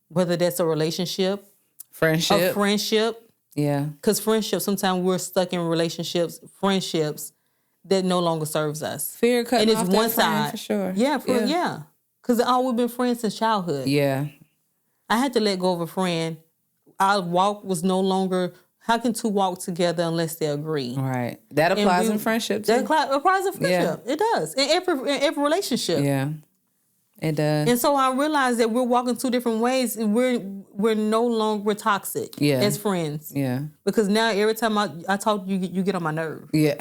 whether that's a relationship. Friendship. A friendship. Yeah. Because friendships, sometimes we're stuck in relationships, friendships that no longer serves us. Fear cutting off that friend for sure. Yeah, because we've been friends since childhood. Yeah. I had to let go of a friend. Our walk was no longer, how can two walk together unless they agree? Right. That applies in friendship too. That applies in friendship. Yeah. It does. In every relationship. Yeah. It does. And so I realized that we're walking two different ways. We're no longer toxic as friends. Yeah. Because now every time I talk to you, you get on my nerve. Yeah.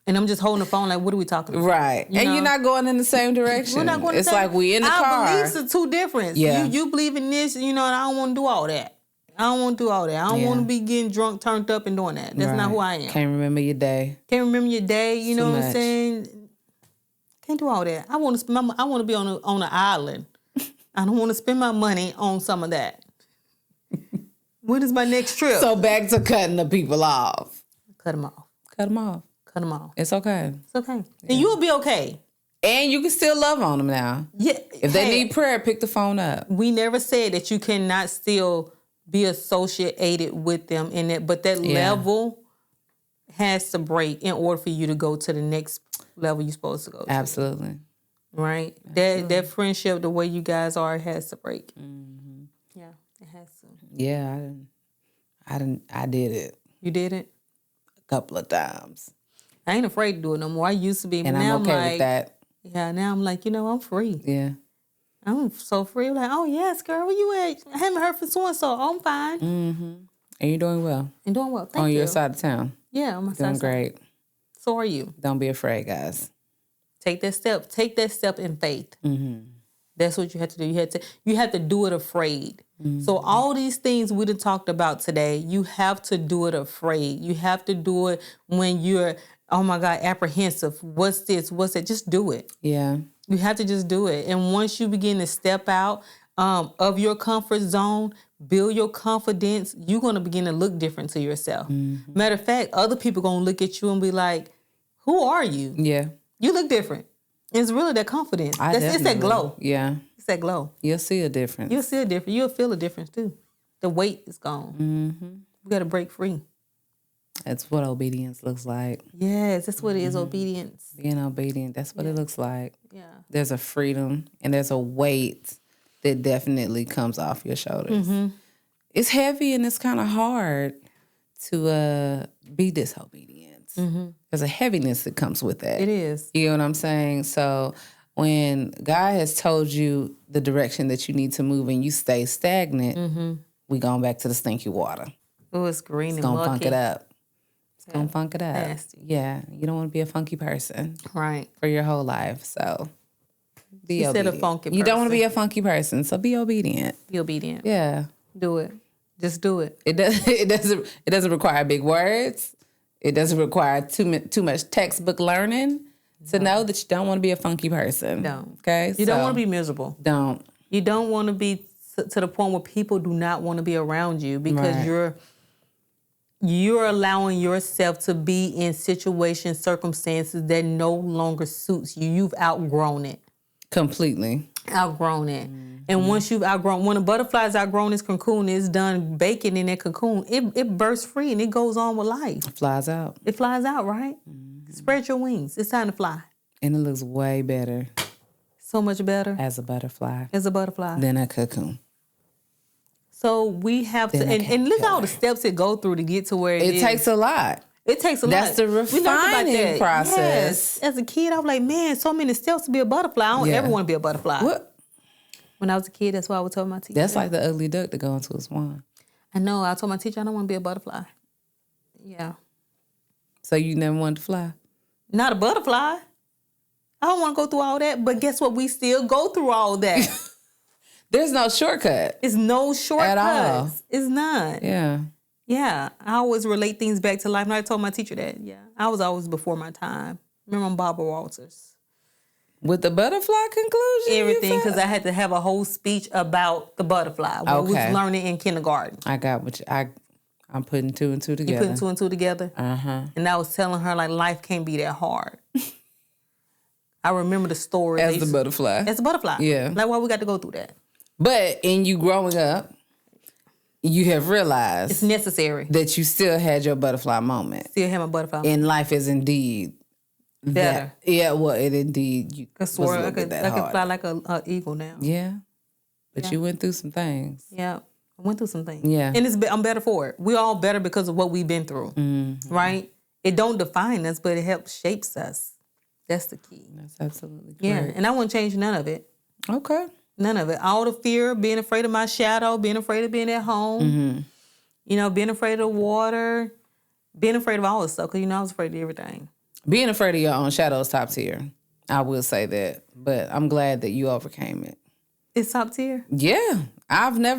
And I'm just holding the phone like, what are we talking about? Right. You're not going in the same direction. We're not going it's like we in the car. Our beliefs are too different. Yeah. You believe in this, and I don't want to do all that. I don't want to be getting drunk, turned up, and doing that. That's not who I am. Can't remember your day. Can't remember your day. You know what I'm saying? Can't do all that. I want to be on an island. I don't want to spend my money on some of that. When is my next trip? So back to cutting the people off. Cut them off. Cut them off. Cut them off. It's okay. It's okay. And you'll be okay. And you can still love on them now. Yeah. If they need prayer, pick the phone up. We never said that you cannot still be associated with them in it, but that level has to break in order for you to go to the next level you're supposed to go to. Absolutely. Right? Absolutely. That friendship, the way you guys are, has to break. Mm-hmm. Yeah, it has to. Yeah, I did it. You did it? A couple of times. I ain't afraid to do it no more. I used to be, but and now I'm okay with that. Yeah, now I'm like, I'm free. Yeah. I'm so free. I'm like, oh, yes, girl, where you at? I haven't heard from so-and-so. Oh, I'm fine. Mm-hmm. And you're doing well. I'm doing well. Thank you. On your side of town. Yeah, on my side. Doing great. So are you. Don't be afraid, guys. Take that step. Take that step in faith. Mm-hmm. That's what you have to do. You have to do it afraid. Mm-hmm. So all these things we done talked about today, you have to do it afraid. You have to do it when you're, oh my God, apprehensive. What's this? What's that? Just do it. Yeah. You have to just do it. And once you begin to step out of your comfort zone, build your confidence, you're going to begin to look different to yourself. Mm-hmm. Matter of fact, other people going to look at you and be like, who are you? Yeah. You look different. It's really that confidence. It's that glow. Yeah. It's that glow. You'll see a difference. You'll see a difference. You'll feel a difference too. The weight is gone. Mm-hmm. We got to break free. That's what obedience looks like. Yes, that's what it is, obedience. Being obedient, that's what it looks like. Yeah. There's a freedom and there's a weight that definitely comes off your shoulders. Mm-hmm. It's heavy and it's kind of hard to be disobedient. Mm-hmm. There's a heaviness that comes with that. It is. You know what I'm saying? So when God has told you the direction that you need to move and you stay stagnant, we going back to the stinky water. Oh, it's green and mucky. It's going to funk it up. It's going to funk it up. Nasty. Yeah. You don't want to be a funky person. Right. For your whole life. So be obedient. Instead of funky person. You don't want to be a funky person. So be obedient. Be obedient. Yeah. Do it. Just do it. It doesn't require big words. It doesn't require too much textbook learning to know that you don't want to be a funky person. No. Okay? You don't want to be miserable. Don't. You don't want to be to the point where people do not want to be around you because you're allowing yourself to be in situations, circumstances that no longer suits you. You've outgrown it. Completely. Outgrown it. And once you've outgrown, when a butterfly's outgrown its cocoon, it's done baking in that cocoon, it bursts free and it goes on with life. It flies out. It flies out, right? Spread your wings. It's time to fly. And it looks way better. So much better. As a butterfly. Than a cocoon. So we have to, and look at all the steps it go through to get to where it is. It takes a lot. It takes a lot. That's the refining process. Yes. As a kid, I was like, man, so many steps to be a butterfly. I don't ever want to be a butterfly. What? When I was a kid, that's what I would tell my teacher. That's like the ugly duck to go into a swan. I know. I told my teacher I don't want to be a butterfly. Yeah. So you never wanted to fly? Not a butterfly. I don't want to go through all that, but guess what? We still go through all that. There's no shortcut. It's no shortcuts. At all. It's not. Yeah. Yeah. I always relate things back to life. And I told my teacher that. Yeah. I was always before my time. Remember Barbara Walters. With the butterfly conclusion? Everything, because I had to have a whole speech about the butterfly. When we was learning in kindergarten. I got what I'm putting two and two together. You putting two and two together? Uh-huh. And I was telling her, like, life can't be that hard. I remember the story. As the butterfly. As a butterfly. Yeah. Like, why we got to go through that? But in you growing up, you have realized it's necessary that you still had your butterfly moment. Still have my butterfly moment. And life is indeed better. It indeed I swear I could fly like an eagle now. Yeah. But you went through some things. Yeah. I went through some things. Yeah. And I'm better for it. We're all better because of what we've been through. Mm-hmm. Right? It don't define us, but it helps shapes us. That's the key. That's absolutely correct. Yeah. And I wouldn't change none of it. Okay. None of it. All the fear, being afraid of my shadow, being afraid of being at home, being afraid of water, being afraid of all this stuff. Because, I was afraid of everything. Being afraid of your own shadow is top tier. I will say that. But I'm glad that you overcame it. It's top tier? Yeah. I've heard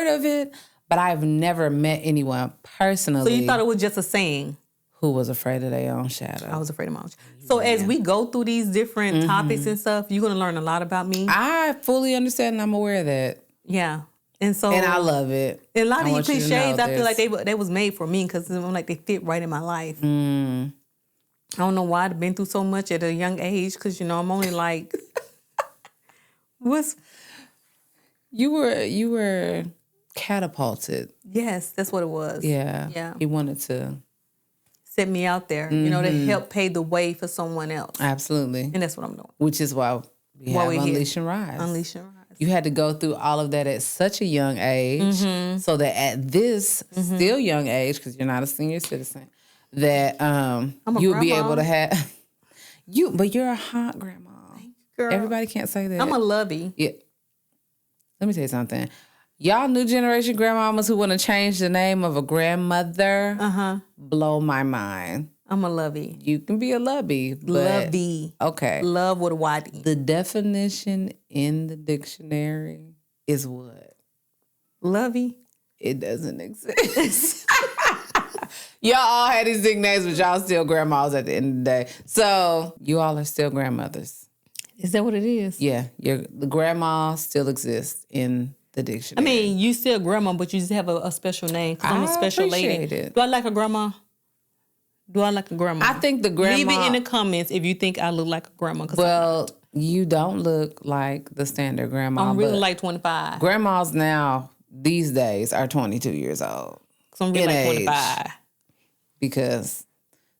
of it, but I've never met anyone personally. So you thought it was just a saying? Who was afraid of their own shadow. I was afraid of my own shadow. So as we go through these different topics and stuff, you're going to learn a lot about me. I fully understand and I'm aware of that. Yeah. And I love it. And a lot of these cliches, I feel like they was made for me because I'm like they fit right in my life. I don't know why I've been through so much at a young age because, I'm only like, You were catapulted. Yes, that's what it was. Yeah. Yeah. He wanted to set me out there, to help pave the way for someone else. Absolutely. And that's what I'm doing. Which is why we have Unleash and Rise. Unleash and Rise. You had to go through all of that at such a young age so that at this still young age, because you're not a senior citizen, that you would be able to have... But you're a hot grandma. Girl. Everybody can't say that. I'm a lovey. Yeah. Let me tell you something. Y'all new generation grandmamas who want to change the name of a grandmother blow my mind. I'm a lovey. You can be a lovey. Lovey. Okay. Love with a Y-D. The definition in the dictionary is what? Lovey? It doesn't exist. Y'all all had these nicknames, but y'all still grandmas at the end of the day. So you all are still grandmothers. Is that what it is? Yeah. The grandma still exists in the dictionary. I mean, you still grandma, but you just have a special name. Because I'm a special lady. It. Do I like a grandma? I think the grandma... Leave it in the comments if you think I look like a grandma. Well, you don't look like the standard grandma. I'm really like 25. Grandmas now, these days, are 22 years old. So I'm really like 25. Because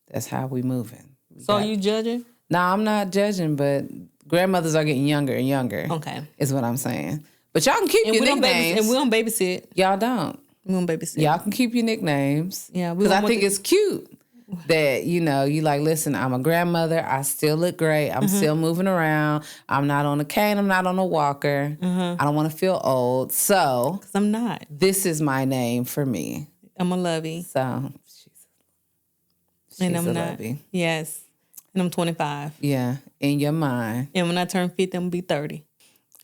that's how we moving. So are you judging? No, I'm not judging, but grandmothers are getting younger and younger. Okay. Is what I'm saying. But y'all can keep your nicknames. And we don't babysit. Y'all don't. We don't babysit. Y'all can keep your nicknames. Yeah. Because I think it's cute that, you like, listen, I'm a grandmother. I still look great. I'm still moving around. I'm not on a cane. I'm not on a walker. I don't want to feel old. So. Because I'm not. This is my name for me. I'm a lovey. So. She's and I'm a not. lovey. Yes. And I'm 25. Yeah. In your mind. And when I turn 50, I'm going to be 30.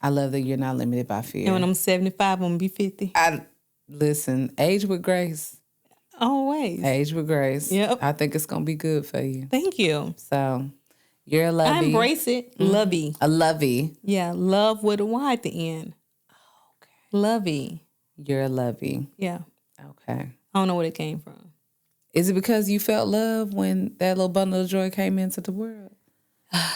I love that you're not limited by fear. And when I'm 75, I'm going to be 50. Listen, age with grace. Always. Age with grace. Yep. I think it's going to be good for you. Thank you. So, you're a lovey. I embrace it. Lovey. A lovey. Yeah, love with a Y at the end. Okay. Lovey. You're a lovey. Yeah. Okay. I don't know where it came from. Is it because you felt love when that little bundle of joy came into the world?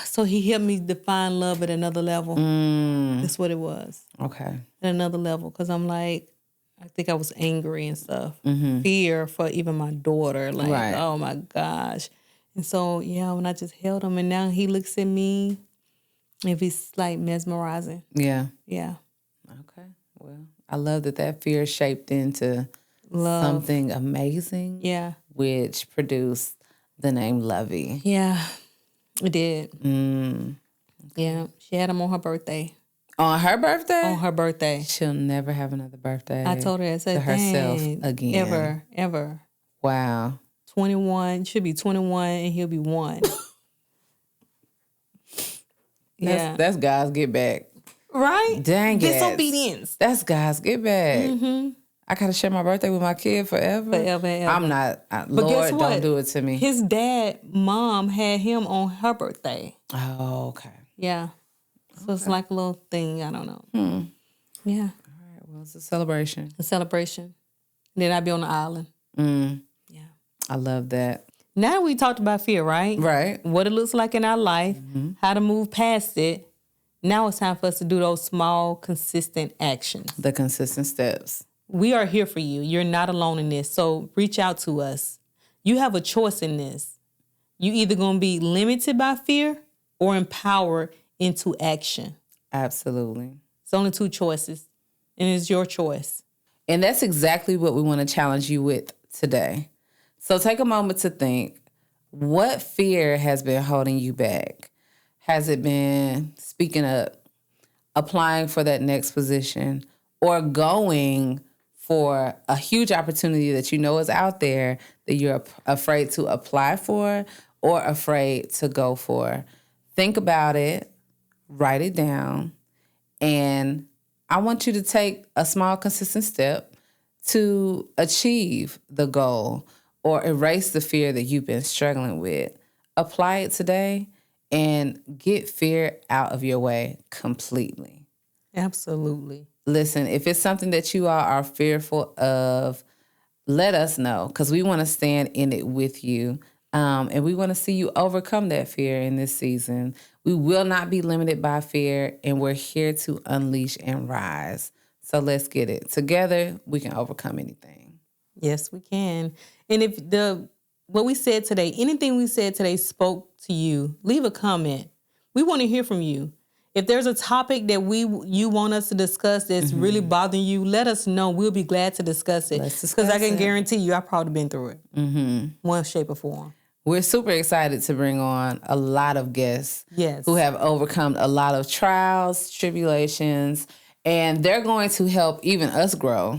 So he helped me define love at another level. That's what it was. Okay. At another level. Because I'm like, I think I was angry and stuff. Fear for even my daughter. Like, Right. oh my gosh. And so, yeah, when I just held him and now he looks at me, if he's like mesmerizing. Yeah. Yeah. Okay. Well, I love that fear shaped into Love. something amazing. Yeah. Which produced the name Lovey. Yeah. It did. Yeah. She had him on her birthday. On her birthday? On her birthday. She'll never have another birthday. I told her, I said, to herself again. Ever. Wow. 21. Should be 21 and he'll be 1. Yeah. That's God's get back. Right? Dang it. Disobedience. That's God's get back. I gotta share my birthday with my kid forever. Forever and ever. I'm not. But Lord, guess what? don't do it to me. His mom had him on her birthday. Oh, okay. Yeah. So it's like a little thing. I don't know. Yeah. All right. Well, it's a celebration. A celebration. Then I'd be on the island. Yeah. I love that. Now we talked about fear, right? Right. What it looks like in our life, how to move past it. Now it's time for us to do those small, consistent actions. The consistent steps. We are here for you. You're not alone in this. So reach out to us. You have a choice in this. You either going to be limited by fear or empowered into action. Absolutely. It's only 2 choices, and it's your choice. And that's exactly what we want to challenge you with today. So take a moment to think, what fear has been holding you back? Has it been speaking up, applying for that next position, or going for a huge opportunity that you know is out there that you're afraid to apply for or afraid to go for? Think about it, write it down, and I want you to take a small, consistent step to achieve the goal or erase the fear that you've been struggling with. Apply it today and get fear out of your way completely. Absolutely. Listen, if it's something that you all are fearful of, let us know because we want to stand in it with you. And we want to see you overcome that fear in this season. We will not be limited by fear, and we're here to unleash and rise. So let's get it. Together, we can overcome anything. Yes, we can. And if what we said today, anything we said today spoke to you, leave a comment. We want to hear from you. If there's a topic that you want us to discuss that's really bothering you, let us know. We'll be glad to discuss it. Because I can guarantee you I've probably been through it. One shape or form. We're super excited to bring on a lot of guests who have overcome a lot of trials, tribulations, and they're going to help even us grow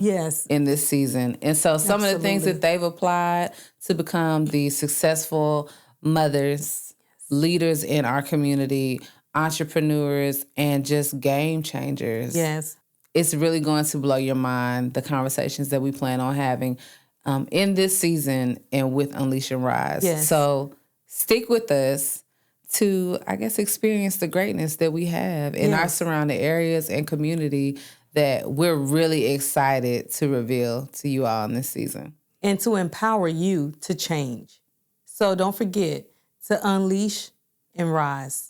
in this season. And so some of the things that they've applied to become the successful mothers, leaders in our community, entrepreneurs, and just game changers. Yes. It's really going to blow your mind, the conversations that we plan on having in this season and with Unleash and Rise. Yes. So stick with us to, I guess, experience the greatness that we have in our surrounding areas and community that we're really excited to reveal to you all in this season. And to empower you to change. So don't forget to unleash and rise.